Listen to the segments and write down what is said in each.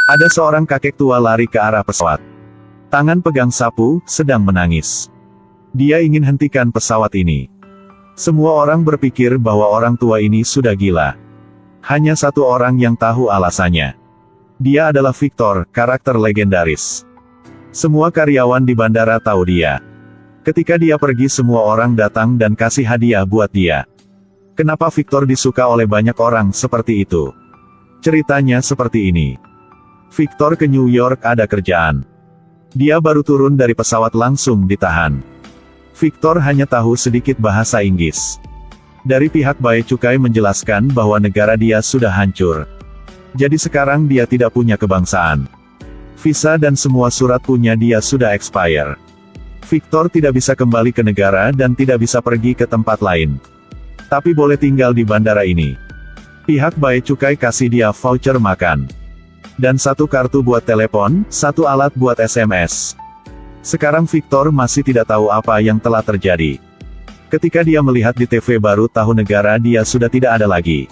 Ada seorang kakek tua lari ke arah pesawat. Tangan pegang sapu, sedang menangis. Dia ingin hentikan pesawat ini. Semua orang berpikir bahwa orang tua ini sudah gila. Hanya satu orang yang tahu alasannya. Dia adalah Victor, karakter legendaris. Semua karyawan di bandara tahu dia. Ketika dia pergi, semua orang datang dan kasih hadiah buat dia. Kenapa Victor disuka oleh banyak orang seperti itu? Ceritanya seperti ini. Victor ke New York ada kerjaan. Dia baru turun dari pesawat langsung ditahan. Victor hanya tahu sedikit bahasa Inggris. Dari pihak Bea Cukai menjelaskan bahwa negara dia sudah hancur. Jadi sekarang dia tidak punya kebangsaan. Visa dan semua surat punya dia sudah expire. Victor tidak bisa kembali ke negara dan tidak bisa pergi ke tempat lain. Tapi boleh tinggal di bandara ini. Pihak Bea Cukai kasih dia voucher makan. Dan satu kartu buat telepon, satu alat buat SMS. Sekarang Victor masih tidak tahu apa yang telah terjadi. Ketika dia melihat di TV baru tahu negara dia sudah tidak ada lagi.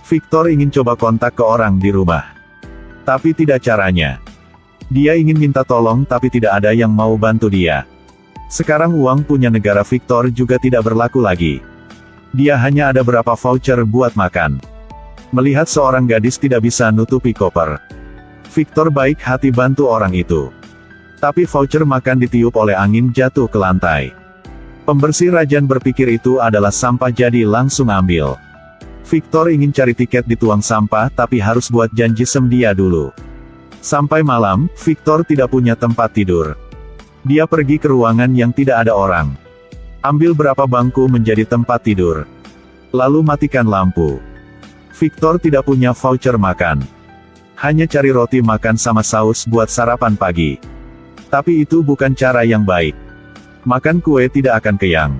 Victor ingin coba kontak ke orang di rumah. Tapi tidak caranya. Dia ingin minta tolong tapi tidak ada yang mau bantu dia. Sekarang uang punya negara Victor juga tidak berlaku lagi. Dia hanya ada berapa voucher buat makan. Melihat seorang gadis tidak bisa nutupi koper. Victor baik hati bantu orang itu. Tapi voucher makan ditiup oleh angin jatuh ke lantai. Pembersih Rajan berpikir itu adalah sampah jadi langsung ambil. Victor ingin cari tiket di tuang sampah tapi harus buat janji sem dia dulu. Sampai malam, Victor tidak punya tempat tidur. Dia pergi ke ruangan yang tidak ada orang. Ambil berapa bangku menjadi tempat tidur. Lalu matikan lampu. Victor tidak punya voucher makan. Hanya cari roti makan sama saus buat sarapan pagi. Tapi itu bukan cara yang baik. Makan kue tidak akan kenyang.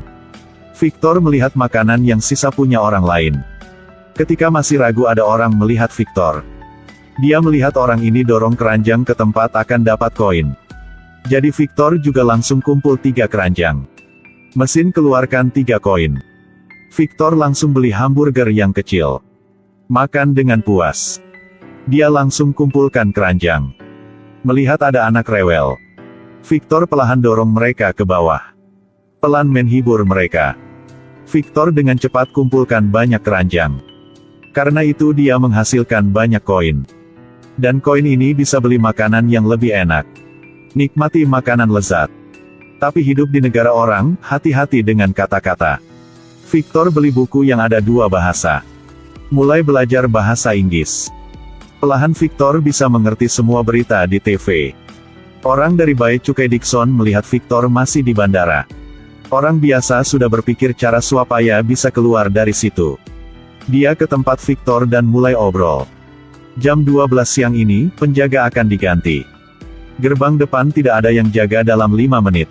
Victor melihat makanan yang sisa punya orang lain. Ketika masih ragu ada orang melihat Victor. Dia melihat orang ini dorong keranjang ke tempat akan dapat koin. Jadi Victor juga langsung kumpul 3 keranjang. Mesin keluarkan 3 koin. Victor langsung beli hamburger yang kecil. Makan dengan puas. Dia langsung kumpulkan keranjang. Melihat ada anak rewel. Victor perlahan dorong mereka ke bawah. Pelan menghibur mereka. Victor dengan cepat kumpulkan banyak keranjang. Karena itu dia menghasilkan banyak koin. Dan koin ini bisa beli makanan yang lebih enak. Nikmati makanan lezat. Tapi hidup di negara orang, hati-hati dengan kata-kata. Victor beli buku yang ada 2 bahasa. Mulai belajar bahasa Inggris. Perlahan Victor bisa mengerti semua berita di TV. Orang dari Bea Cukai Dixon melihat Victor masih di bandara. Orang biasa sudah berpikir cara supaya bisa keluar dari situ. Dia ke tempat Victor dan mulai obrol. Jam 12 siang ini, penjaga akan diganti. Gerbang depan tidak ada yang jaga dalam 5 menit.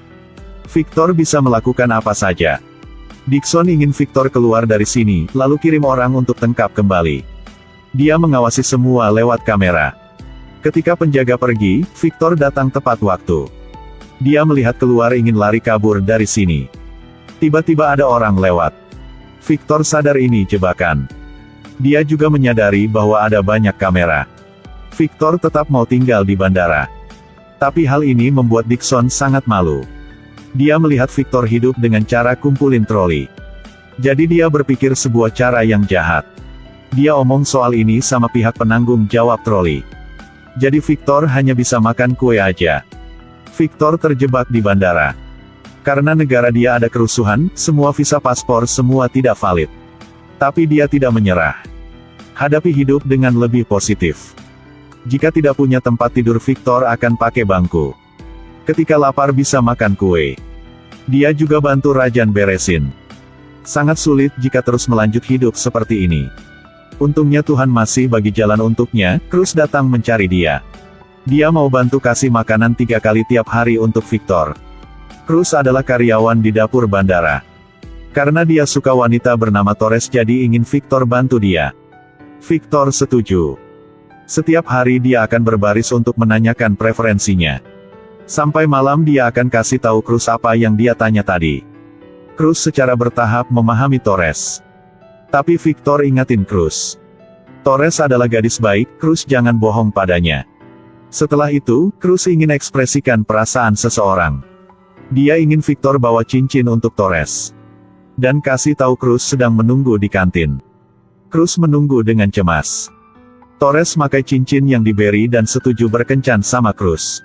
Victor bisa melakukan apa saja. Dixon ingin Victor keluar dari sini, lalu kirim orang untuk tangkap kembali. Dia mengawasi semua lewat kamera. Ketika penjaga pergi, Victor datang tepat waktu. Dia melihat keluar ingin lari kabur dari sini. Tiba-tiba ada orang lewat. Victor sadar ini jebakan. Dia juga menyadari bahwa ada banyak kamera. Victor tetap mau tinggal di bandara. Tapi hal ini membuat Dixon sangat malu. Dia melihat Victor hidup dengan cara kumpulin troli. Jadi dia berpikir sebuah cara yang jahat. Dia omong soal ini sama pihak penanggung jawab troli. Jadi Victor hanya bisa makan kue aja. Victor terjebak di bandara. Karena negara dia ada kerusuhan, semua visa paspor semua tidak valid. Tapi dia tidak menyerah. Hadapi hidup dengan lebih positif. Jika tidak punya tempat tidur Victor akan pakai bangku. Ketika lapar bisa makan kue. Dia juga bantu Rajan beresin. Sangat sulit jika terus melanjut hidup seperti ini. Untungnya Tuhan masih bagi jalan untuknya, Cruz datang mencari dia. Dia mau bantu kasih makanan 3 kali tiap hari untuk Victor. Cruz adalah karyawan di dapur bandara. Karena dia suka wanita bernama Torres jadi ingin Victor bantu dia. Victor setuju. Setiap hari dia akan berbaris untuk menanyakan preferensinya. Sampai malam dia akan kasih tahu Cruz apa yang dia tanya tadi. Cruz secara bertahap memahami Torres. Tapi Victor ingatin Cruz. Torres adalah gadis baik, Cruz jangan bohong padanya. Setelah itu, Cruz ingin ekspresikan perasaan seseorang. Dia ingin Victor bawa cincin untuk Torres. Dan kasih tahu Cruz sedang menunggu di kantin. Cruz menunggu dengan cemas. Torres makai cincin yang diberi dan setuju berkencan sama Cruz.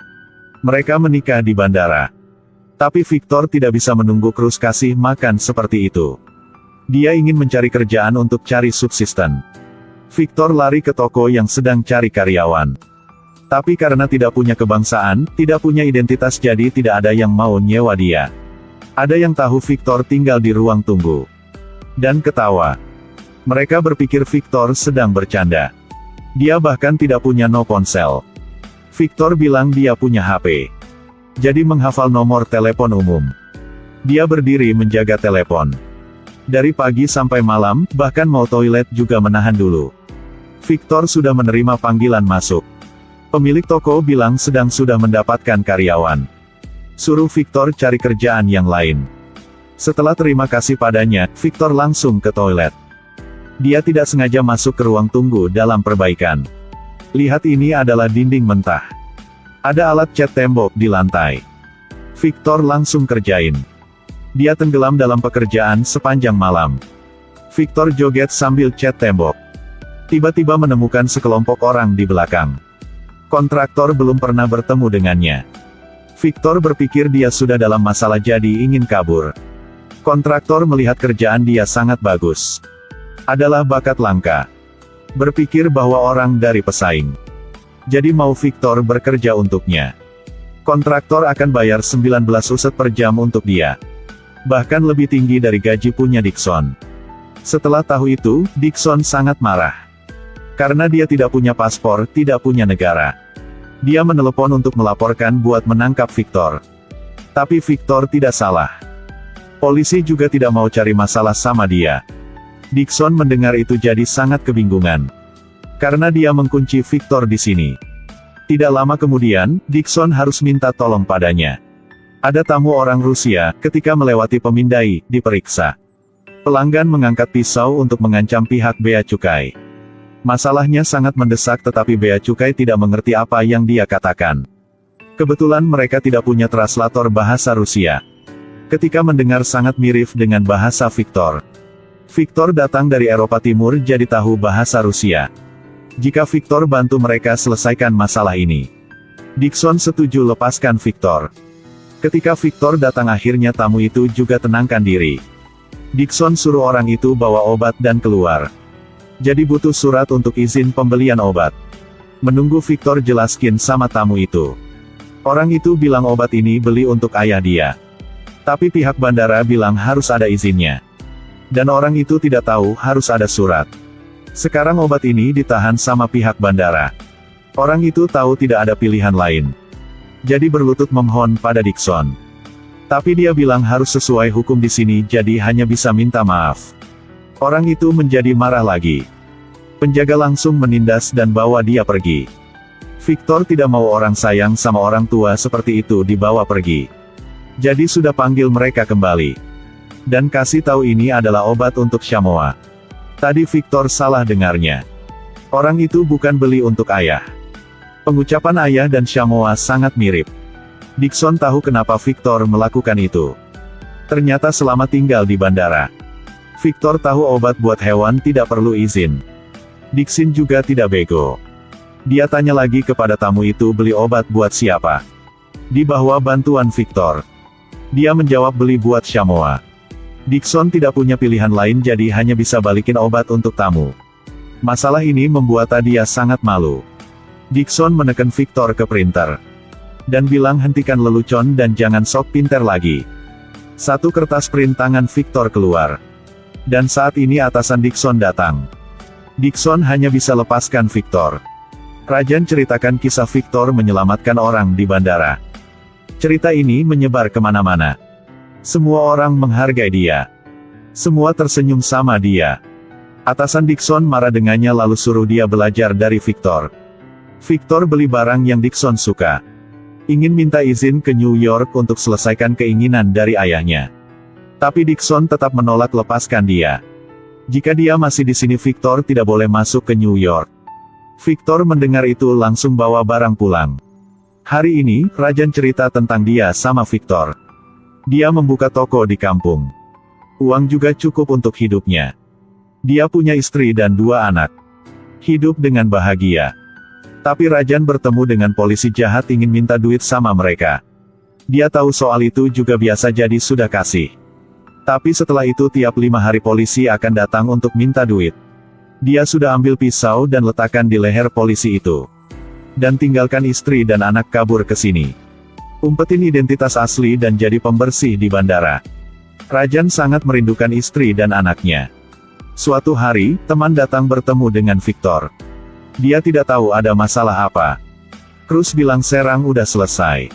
Mereka menikah di bandara. Tapi Victor tidak bisa menunggu Cruz kasih makan seperti itu. Dia ingin mencari kerjaan untuk cari subsisten. Victor lari ke toko yang sedang cari karyawan. Tapi karena tidak punya kebangsaan, tidak punya identitas jadi tidak ada yang mau nyewa dia. Ada yang tahu Victor tinggal di ruang tunggu. Dan ketawa. Mereka berpikir Victor sedang bercanda. Dia bahkan tidak punya no ponsel. Victor bilang dia punya HP. Jadi menghafal nomor telepon umum. Dia berdiri menjaga telepon. Dari pagi sampai malam, bahkan mau toilet juga menahan dulu. Victor sudah menerima panggilan masuk. Pemilik toko bilang sudah mendapatkan karyawan. Suruh Victor cari kerjaan yang lain. Setelah terima kasih padanya, Victor langsung ke toilet. Dia tidak sengaja masuk ke ruang tunggu dalam perbaikan. Lihat, ini adalah dinding mentah. Ada alat cat tembok di lantai. Victor langsung kerjain. Dia tenggelam dalam pekerjaan sepanjang malam. Victor joget sambil cat tembok. Tiba-tiba menemukan sekelompok orang di belakang. Kontraktor belum pernah bertemu dengannya. Victor berpikir dia sudah dalam masalah jadi ingin kabur. Kontraktor melihat kerjaan dia sangat bagus. Adalah bakat langka. Berpikir bahwa orang dari pesaing. Jadi mau Victor bekerja untuknya. Kontraktor akan bayar 19 uset per jam untuk dia. Bahkan lebih tinggi dari gaji punya Dixon. Setelah tahu itu, Dixon sangat marah. Karena dia tidak punya paspor, tidak punya negara. Dia menelepon untuk melaporkan buat menangkap Victor. Tapi Victor tidak salah. Polisi juga tidak mau cari masalah sama dia. Dixon mendengar itu jadi sangat kebingungan. Karena dia mengunci Victor di sini. Tidak lama kemudian, Dixon harus minta tolong padanya. Ada tamu orang Rusia, ketika melewati pemindai, diperiksa. Pelanggan mengangkat pisau untuk mengancam pihak bea cukai. Masalahnya sangat mendesak tetapi bea cukai tidak mengerti apa yang dia katakan. Kebetulan mereka tidak punya translator bahasa Rusia. Ketika mendengar sangat mirip dengan bahasa Victor. Victor datang dari Eropa Timur jadi tahu bahasa Rusia. Jika Victor bantu mereka selesaikan masalah ini. Dixon setuju lepaskan Victor. Ketika Victor datang akhirnya tamu itu juga tenangkan diri. Dixon suruh orang itu bawa obat dan keluar. Jadi butuh surat untuk izin pembelian obat. Menunggu Victor jelaskin sama tamu itu. Orang itu bilang obat ini beli untuk ayah dia. Tapi pihak bandara bilang harus ada izinnya. Dan orang itu tidak tahu harus ada surat. Sekarang obat ini ditahan sama pihak bandara. Orang itu tahu tidak ada pilihan lain. Jadi berlutut memohon pada Dixon. Tapi dia bilang harus sesuai hukum di sini jadi hanya bisa minta maaf. Orang itu menjadi marah lagi. Penjaga langsung menindas dan bawa dia pergi. Victor tidak mau orang sayang sama orang tua seperti itu dibawa pergi. Jadi sudah panggil mereka kembali. Dan kasih tahu ini adalah obat untuk Shamoa. Tadi Victor salah dengarnya. Orang itu bukan beli untuk ayah. Pengucapan ayah dan Shamoa sangat mirip. Dixon tahu kenapa Victor melakukan itu. Ternyata selama tinggal di bandara. Victor tahu obat buat hewan tidak perlu izin. Dixon juga tidak bego. Dia tanya lagi kepada tamu itu beli obat buat siapa. Di bawah bantuan Victor. Dia menjawab beli buat Shamoa. Dixon tidak punya pilihan lain jadi hanya bisa balikin obat untuk tamu. Masalah ini membuat dia sangat malu. Dixon menekan Victor ke printer. Dan bilang hentikan lelucon dan jangan sok pinter lagi. Satu kertas print tangan Victor keluar. Dan saat ini atasan Dixon datang. Dixon hanya bisa lepaskan Victor. Rajan ceritakan kisah Victor menyelamatkan orang di bandara. Cerita ini menyebar kemana-mana. Semua orang menghargai dia. Semua tersenyum sama dia. Atasan Dixon marah dengannya lalu suruh dia belajar dari Victor. Victor beli barang yang Dixon suka. Ingin minta izin ke New York untuk selesaikan keinginan dari ayahnya. Tapi Dixon tetap menolak lepaskan dia. Jika dia masih di sini Victor tidak boleh masuk ke New York. Victor mendengar itu langsung bawa barang pulang. Hari ini, Rajan cerita tentang dia sama Victor. Dia membuka toko di kampung. Uang juga cukup untuk hidupnya. Dia punya istri dan 2 anak. Hidup dengan bahagia. Tapi Rajan bertemu dengan polisi jahat ingin minta duit sama mereka. Dia tahu soal itu juga biasa jadi sudah kasih. Tapi setelah itu tiap 5 hari polisi akan datang untuk minta duit. Dia sudah ambil pisau dan letakkan di leher polisi itu. Dan tinggalkan istri dan anak kabur ke sini. Umpetin identitas asli dan jadi pembersih di bandara. Rajan sangat merindukan istri dan anaknya. Suatu hari, teman datang bertemu dengan Victor. Dia tidak tahu ada masalah apa. Cruz bilang serang udah selesai.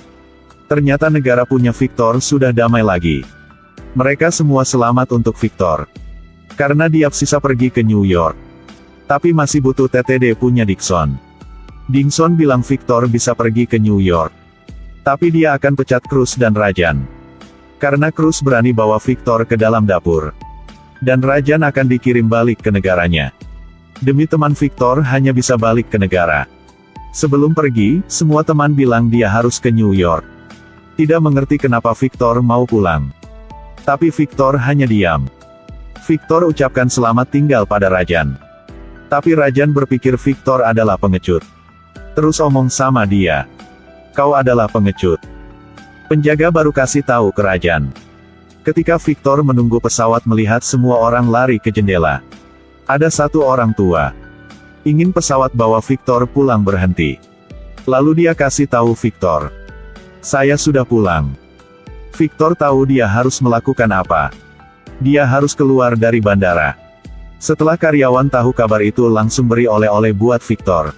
Ternyata negara punya Victor sudah damai lagi. Mereka semua selamat untuk Victor. Karena dia sisa pergi ke New York. Tapi masih butuh TTD punya Dixon. Dixon bilang Victor bisa pergi ke New York. Tapi dia akan pecat Cruz dan Rajan. Karena Cruz berani bawa Victor ke dalam dapur. Dan Rajan akan dikirim balik ke negaranya. Demi teman Victor hanya bisa balik ke negara. Sebelum pergi, semua teman bilang dia harus ke New York. Tidak mengerti kenapa Victor mau pulang. Tapi Victor hanya diam. Victor ucapkan selamat tinggal pada Rajan. Tapi Rajan berpikir Victor adalah pengecut. Terus omong sama dia. Kau adalah pengecut. Penjaga baru kasih tahu ke Rajan. Ketika Victor menunggu pesawat melihat semua orang lari ke jendela. Ada satu orang tua. Ingin pesawat bawa Victor pulang berhenti. Lalu dia kasih tahu Victor. Saya sudah pulang. Victor tahu dia harus melakukan apa. Dia harus keluar dari bandara. Setelah karyawan tahu kabar itu langsung beri oleh-oleh buat Victor.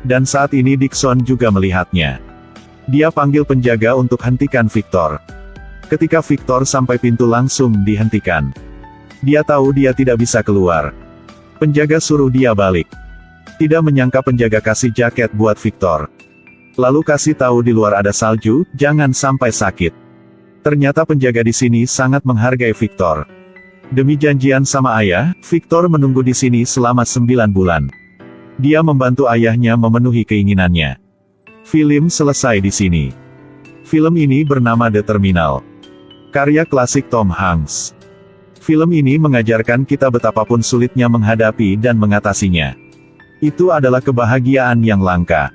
Dan saat ini Dixon juga melihatnya. Dia panggil penjaga untuk hentikan Victor. Ketika Victor sampai pintu langsung dihentikan. Dia tahu dia tidak bisa keluar. Penjaga suruh dia balik. Tidak menyangka penjaga kasih jaket buat Victor. Lalu kasih tahu di luar ada salju, jangan sampai sakit. Ternyata penjaga di sini sangat menghargai Victor. Demi janjian sama ayah, Victor menunggu di sini selama 9 bulan. Dia membantu ayahnya memenuhi keinginannya. Film selesai di sini. Film ini bernama The Terminal. Karya klasik Tom Hanks. Film ini mengajarkan kita betapapun sulitnya menghadapi dan mengatasinya. Itu adalah kebahagiaan yang langka.